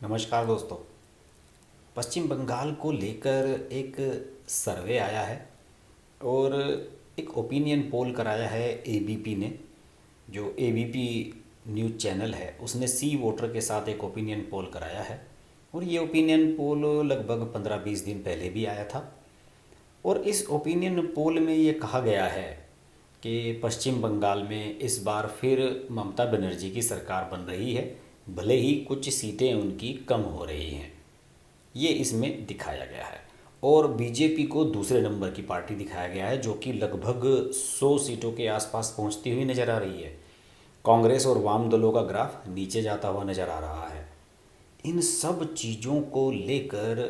नमस्कार दोस्तों। पश्चिम बंगाल को लेकर एक सर्वे आया है और एक ओपिनियन पोल कराया है एबीपी ने। जो एबीपी न्यूज़ चैनल है उसने सी वोटर के साथ एक ओपिनियन पोल कराया है और ये ओपिनियन पोल लगभग 15-20 दिन पहले भी आया था। और इस ओपिनियन पोल में ये कहा गया है कि पश्चिम बंगाल में इस बार फिर ममता बनर्जी की सरकार बन रही है, भले ही कुछ सीटें उनकी कम हो रही हैं, ये इसमें दिखाया गया है। और बीजेपी को दूसरे नंबर की पार्टी दिखाया गया है जो कि लगभग 100 सीटों के आसपास पहुंचती हुई नज़र आ रही है। कांग्रेस और वाम दलों का ग्राफ नीचे जाता हुआ नज़र आ रहा है। इन सब चीज़ों को लेकर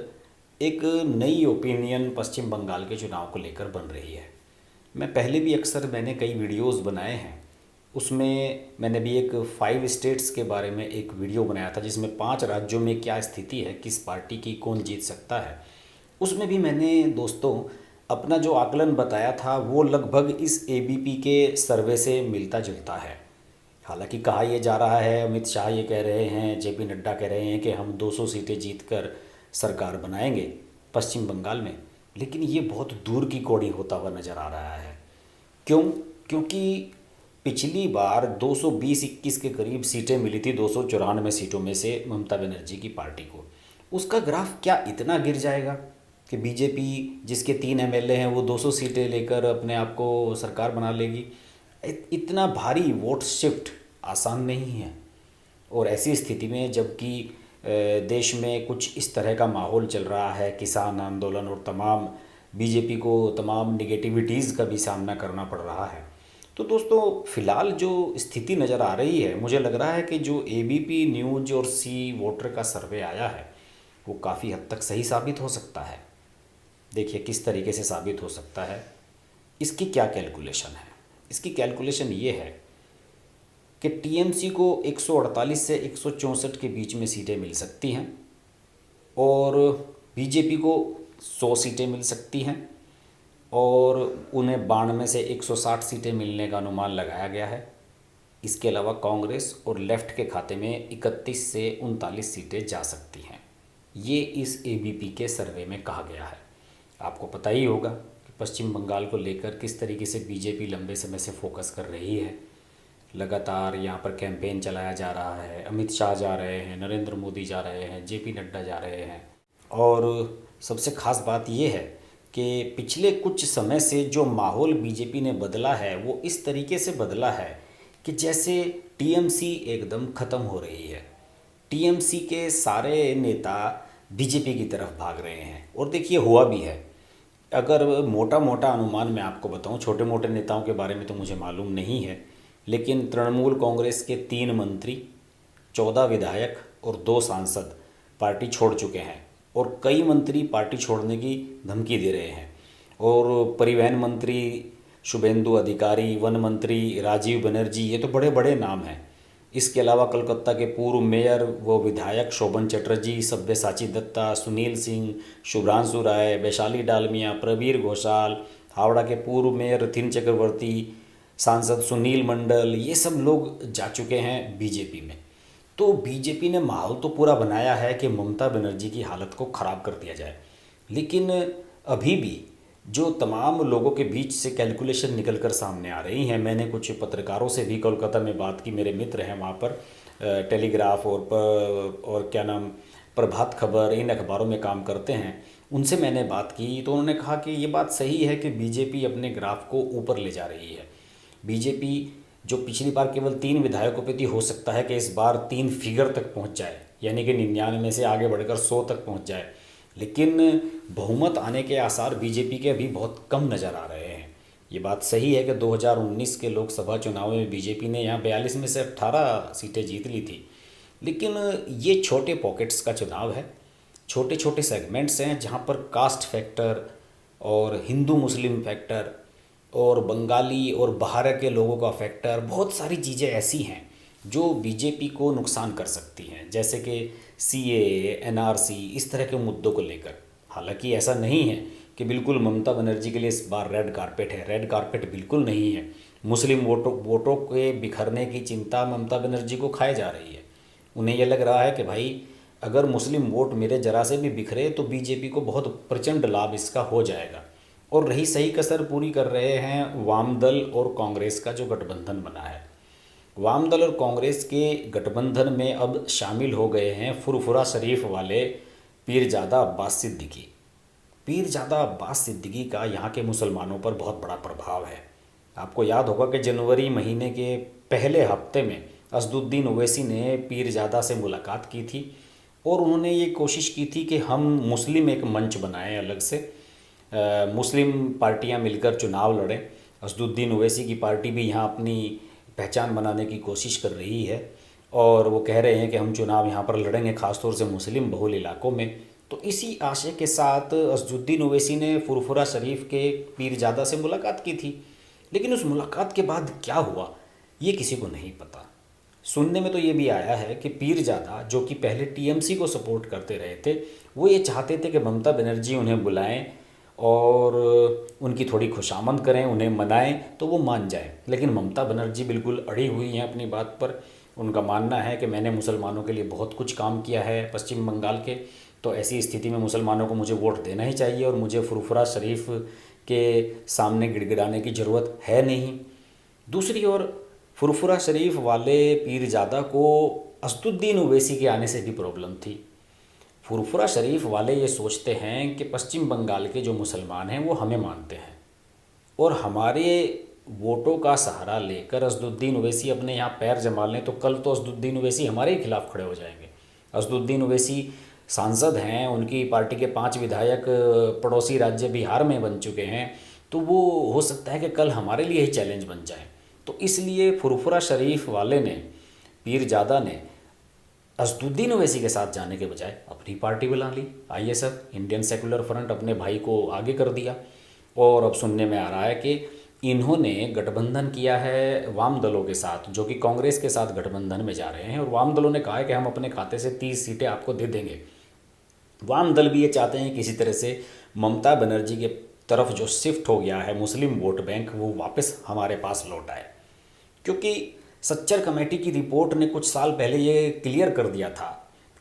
एक नई ओपिनियन पश्चिम बंगाल के चुनाव को लेकर बन रही है। मैं पहले भी अक्सर मैंने कई वीडियोस बनाए हैं, उसमें मैंने भी एक 5 स्टेट्स के बारे में एक वीडियो बनाया था जिसमें 5 राज्यों में क्या स्थिति है, किस पार्टी की कौन जीत सकता है। उसमें भी मैंने दोस्तों अपना जो आकलन बताया था वो लगभग इस एबीपी के सर्वे से मिलता जुलता है। हालांकि कहा यह जा रहा है, अमित शाह ये कह रहे हैं, जेपी नड्डा कह रहे हैं कि हम 200 सीटें जीतकर सरकार बनाएंगे पश्चिम बंगाल में, लेकिन ये बहुत दूर की कौड़ी होता हुआ नज़र आ रहा है। क्यों? क्योंकि पिछली बार 220-21 के करीब सीटें मिली थी 294 सीटों में से ममता बनर्जी की पार्टी को। उसका ग्राफ क्या इतना गिर जाएगा कि बीजेपी जिसके 3 एमएलए हैं वो 200 सीटें लेकर अपने आप को सरकार बना लेगी? इतना भारी वोट शिफ्ट आसान नहीं है। और ऐसी स्थिति में जबकि देश में कुछ इस तरह का माहौल चल रहा है, किसान आंदोलन और तमाम बीजेपी को तमाम निगेटिविटीज़ का भी सामना करना पड़ रहा है, तो दोस्तों फ़िलहाल जो स्थिति नज़र आ रही है, मुझे लग रहा है कि जो एबीपी न्यूज़ और सी वोटर का सर्वे आया है वो काफ़ी हद तक सही साबित हो सकता है। देखिए किस तरीके से साबित हो सकता है। इसकी क्या कैलकुलेशन है? इसकी कैलकुलेशन ये है कि टीएमसी को 148 से 164 के बीच में सीटें मिल सकती हैं और बीजेपी को 100 सीटें मिल सकती हैं और उन्हें 92 से 160 सीटें मिलने का अनुमान लगाया गया है। इसके अलावा कांग्रेस और लेफ़्ट के खाते में 31 से 39 सीटें जा सकती हैं। ये इस एबीपी के सर्वे में कहा गया है। आपको पता ही होगा कि पश्चिम बंगाल को लेकर किस तरीके से बीजेपी लंबे समय से फोकस कर रही है। लगातार यहाँ पर कैंपेन चलाया जा रहा है, अमित शाह जा रहे हैं, नरेंद्र मोदी जा रहे हैं, जेपी नड्डा जा रहे हैं। और सबसे ख़ास बात ये है कि पिछले कुछ समय से जो माहौल बीजेपी ने बदला है वो इस तरीके से बदला है कि जैसे टीएमसी एकदम ख़त्म हो रही है। टीएमसी के सारे नेता बीजेपी की तरफ भाग रहे हैं और देखिए हुआ भी है। अगर मोटा मोटा अनुमान मैं आपको बताऊं, छोटे मोटे नेताओं के बारे में तो मुझे मालूम नहीं है, लेकिन तृणमूल कांग्रेस के 3 मंत्री, 14 विधायक और 2 सांसद पार्टी छोड़ चुके हैं और कई मंत्री पार्टी छोड़ने की धमकी दे रहे हैं। और परिवहन मंत्री शुभेंदु अधिकारी, वन मंत्री राजीव बनर्जी, ये तो बड़े बड़े नाम हैं। इसके अलावा कोलकाता के पूर्व मेयर व विधायक शोभन चटर्जी, सब्यसाची दत्ता, सुनील सिंह, शुभ्रांशु राय, वैशाली डालमिया, प्रवीर घोषाल, हावड़ा के पूर्व मेयर रथिन चक्रवर्ती, सांसद सुनील मंडल, ये सब लोग जा चुके हैं बीजेपी में। तो बीजेपी ने माहौल तो पूरा बनाया है कि ममता बनर्जी की हालत को ख़राब कर दिया जाए, लेकिन अभी भी जो तमाम लोगों के बीच से कैलकुलेशन निकल कर सामने आ रही हैं, मैंने कुछ पत्रकारों से भी कोलकाता में बात की, मेरे मित्र हैं वहाँ पर, टेलीग्राफ और क्या नाम, प्रभात खबर, इन अखबारों में काम करते हैं, उनसे मैंने बात की तो उन्होंने कहा कि ये बात सही है कि बीजेपी अपने ग्राफ को ऊपर ले जा रही है। बीजेपी जो पिछली बार केवल 3 विधायकों पे थी, हो सकता है कि इस बार 3 फिगर तक पहुंच जाए, यानी कि 99 से आगे बढ़कर 100 तक पहुंच जाए। लेकिन बहुमत आने के आसार बीजेपी के अभी बहुत कम नज़र आ रहे हैं। ये बात सही है कि 2019 के लोकसभा चुनाव में बीजेपी ने यहाँ 42 में से 18 सीटें जीत ली थी, लेकिन ये छोटे पॉकेट्स का चुनाव है, छोटे छोटे सेगमेंट्स हैं जहाँ पर कास्ट फैक्टर और हिंदू मुस्लिम फैक्टर और बंगाली और बाहर के लोगों का फैक्टर, बहुत सारी चीज़ें ऐसी हैं जो बीजेपी को नुकसान कर सकती हैं, जैसे कि सीएए, एनआरसी, इस तरह के मुद्दों को लेकर। हालांकि ऐसा नहीं है कि बिल्कुल ममता बनर्जी के लिए इस बार रेड कारपेट है, रेड कारपेट बिल्कुल नहीं है। मुस्लिम वोटों के बिखरने की चिंता ममता बनर्जी को खाए जा रही है। उन्हें यह लग रहा है कि भाई अगर मुस्लिम वोट मेरे जरा से भी बिखरे तो बीजेपी को बहुत प्रचंड लाभ इसका हो जाएगा। और रही सही कसर पूरी कर रहे हैं वाम दल और कांग्रेस का जो गठबंधन बना है। वाम दल और कांग्रेस के गठबंधन में अब शामिल हो गए हैं फुरफुरा शरीफ वाले पीरजादा अब्बास सिद्दीकी। पीरजादा अब्बास सिद्दीकी का यहाँ के मुसलमानों पर बहुत बड़ा प्रभाव है। आपको याद होगा कि जनवरी महीने के पहले हफ्ते में असदुद्दीन ओवैसी ने पीरजादा से मुलाकात की थी और उन्होंने ये कोशिश की थी कि हम मुस्लिम एक मंच बनाएं अलग से, मुस्लिम पार्टियां मिलकर चुनाव लड़ें। असदुद्दीन ओवैसी की पार्टी भी यहाँ अपनी पहचान बनाने की कोशिश कर रही है और वो कह रहे हैं कि हम चुनाव यहाँ पर लड़ेंगे, ख़ासतौर से मुस्लिम बहुल इलाकों में। तो इसी आशय के साथ असदुद्दीन ओवैसी ने फुरफुरा शरीफ के पीरजादा से मुलाकात की थी। लेकिन उस मुलाकात के बाद क्या हुआ ये किसी को नहीं पता। सुनने में तो ये भी आया है कि पीरजादा, जो कि पहले टीएमसी को सपोर्ट करते रहे थे, वो ये चाहते थे कि ममता बनर्जी उन्हें बुलाएं और उनकी थोड़ी खुशामद करें, उन्हें मनाएं तो वो मान जाएं। लेकिन ममता बनर्जी बिल्कुल अड़ी हुई हैं अपनी बात पर। उनका मानना है कि मैंने मुसलमानों के लिए बहुत कुछ काम किया है पश्चिम बंगाल के, तो ऐसी स्थिति में मुसलमानों को मुझे वोट देना ही चाहिए और मुझे फुरफुरा शरीफ के सामने गिड़गिड़ाने की ज़रूरत है नहीं। दूसरी ओर फुरफुरा शरीफ वाले पीरजादा को असदुद्दीन ओवैसी के आने से भी प्रॉब्लम थी। फुरफुरा शरीफ वाले ये सोचते हैं कि पश्चिम बंगाल के जो मुसलमान हैं वो हमें मानते हैं और हमारे वोटों का सहारा लेकर असदुद्दीन ओवैसी अपने यहाँ पैर जमा लें तो कल तो असदुद्दीन ओवैसी हमारे ही खिलाफ खड़े हो जाएंगे। असदुद्दीन ओवैसी सांसद हैं, उनकी पार्टी के 5 विधायक पड़ोसी राज्य बिहार में बन चुके हैं, तो वो हो सकता है कि कल हमारे लिए ही चैलेंज बन जाए। तो इसलिए फुरफुरा शरीफ वाले ने, पीरजादा ने, असदुद्दीन ओवैसी के साथ जाने के बजाय अपनी पार्टी बुला ली, आईएसएफ, इंडियन सेकुलर फ्रंट, अपने भाई को आगे कर दिया। और अब सुनने में आ रहा है कि इन्होंने गठबंधन किया है वाम दलों के साथ, जो कि कांग्रेस के साथ गठबंधन में जा रहे हैं। और वाम दलों ने कहा है कि हम अपने खाते से 30 सीटें आपको दे देंगे। वाम दल भी ये चाहते हैं किसी तरह से ममता बनर्जी के तरफ जो शिफ्ट हो गया है मुस्लिम वोट बैंक, वो वापस हमारे पास लौट आए। क्योंकि सच्चर कमेटी की रिपोर्ट ने कुछ साल पहले ये क्लियर कर दिया था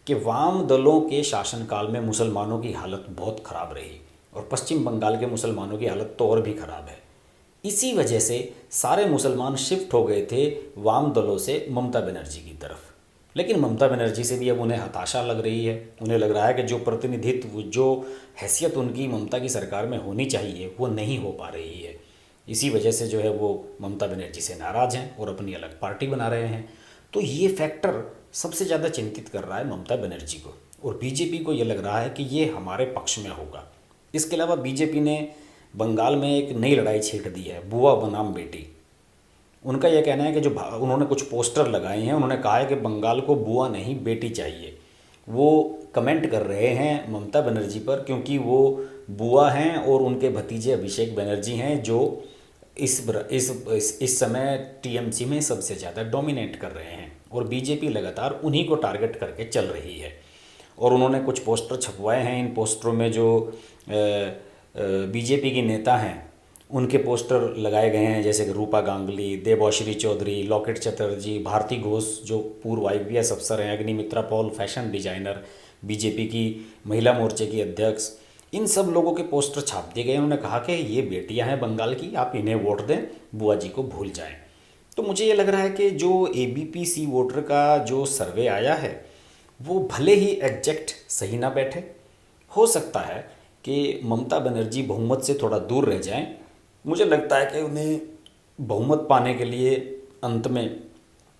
कि वाम दलों के शासनकाल में मुसलमानों की हालत बहुत ख़राब रही और पश्चिम बंगाल के मुसलमानों की हालत तो और भी ख़राब है। इसी वजह से सारे मुसलमान शिफ्ट हो गए थे वाम दलों से ममता बनर्जी की तरफ। लेकिन ममता बनर्जी से भी अब उन्हें हताशा लग रही है। उन्हें लग रहा है कि जो प्रतिनिधित्व, जो हैसियत उनकी ममता की सरकार में होनी चाहिए वो नहीं हो पा रही है। इसी वजह से जो है वो ममता बनर्जी से नाराज़ हैं और अपनी अलग पार्टी बना रहे हैं। तो ये फैक्टर सबसे ज़्यादा चिंतित कर रहा है ममता बनर्जी को, और बीजेपी को ये लग रहा है कि ये हमारे पक्ष में होगा। इसके अलावा बीजेपी ने बंगाल में एक नई लड़ाई छेड़ दी है, बुआ बनाम बेटी। उनका यह कहना है कि जो उन्होंने कुछ पोस्टर लगाए हैं, उन्होंने कहा है कि बंगाल को बुआ नहीं बेटी चाहिए। वो कमेंट कर रहे हैं ममता बनर्जी पर क्योंकि वो बुआ हैं और उनके भतीजे अभिषेक बनर्जी हैं जो इस समय टीएमसी में सबसे ज़्यादा डोमिनेट कर रहे हैं और बीजेपी लगातार उन्हीं को टारगेट करके चल रही है। और उन्होंने कुछ पोस्टर छपवाए हैं। इन पोस्टरों में जो बीजेपी की नेता हैं उनके पोस्टर लगाए गए हैं, जैसे कि रूपा गांगुली, देबोश्री चौधरी, लॉकेट चटर्जी, भारती घोष जो पूर्व आईपीएस अफसर हैं, Agnimitra Paul fashion designer, BJP की महिला मोर्चे की अध्यक्ष, इन सब लोगों के पोस्टर छाप दिए गए। उन्होंने कहा कि ये बेटियां हैं बंगाल की, आप इन्हें वोट दें, बुआ जी को भूल जाएं। तो मुझे ये लग रहा है कि जो एबीपी वोटर का जो सर्वे आया है वो भले ही एग्जैक्ट सही ना बैठे, हो सकता है कि ममता बनर्जी बहुमत से थोड़ा दूर रह जाएं। मुझे लगता है कि उन्हें बहुमत पाने के लिए अंत में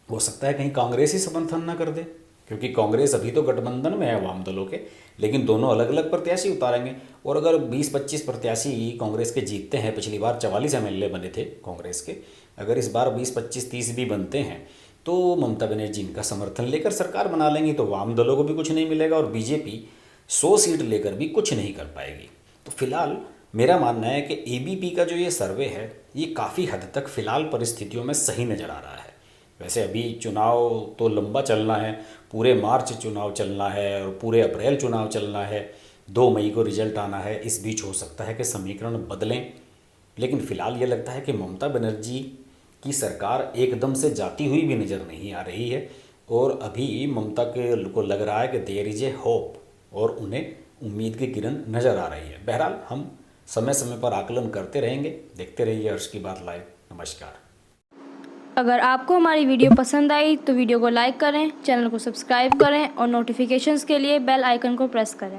हो सकता है कहीं कांग्रेस ही समर्थन ना कर दे, क्योंकि कांग्रेस अभी तो गठबंधन में है वाम दलों के, लेकिन दोनों अलग अलग प्रत्याशी उतारेंगे। और अगर 20-25 प्रत्याशी कांग्रेस के जीतते हैं, पिछली बार 44 एमएलए बने थे कांग्रेस के, अगर इस बार 20-25-30 भी बनते हैं तो ममता बनर्जी इनका समर्थन लेकर सरकार बना लेंगी, तो वाम दलों को भी कुछ नहीं मिलेगा और बीजेपी 100 सीट लेकर भी कुछ नहीं कर पाएगी। तो फिलहाल मेरा मानना है कि एबीपी का जो ये सर्वे है ये काफ़ी हद तक फ़िलहाल परिस्थितियों में सही नज़र आ रहा है। वैसे अभी चुनाव तो लंबा चलना है, पूरे मार्च चुनाव चलना है और पूरे अप्रैल चुनाव चलना है, 2 मई को रिजल्ट आना है। इस बीच हो सकता है कि समीकरण बदलें, लेकिन फ़िलहाल ये लगता है कि ममता बनर्जी की सरकार एकदम से जाती हुई भी नज़र नहीं आ रही है। और अभी ममता के को लग रहा है कि देयर इज ए होप, और उन्हें उम्मीद की किरण नज़र आ रही है। बहरहाल हम समय समय पर आकलन करते रहेंगे। देखते रहिए अर्श की बात लाइव। नमस्कार। अगर आपको हमारी वीडियो पसंद आई तो वीडियो को लाइक करें, चैनल को सब्सक्राइब करें और नोटिफिकेशंस के लिए बेल आइकन को प्रेस करें।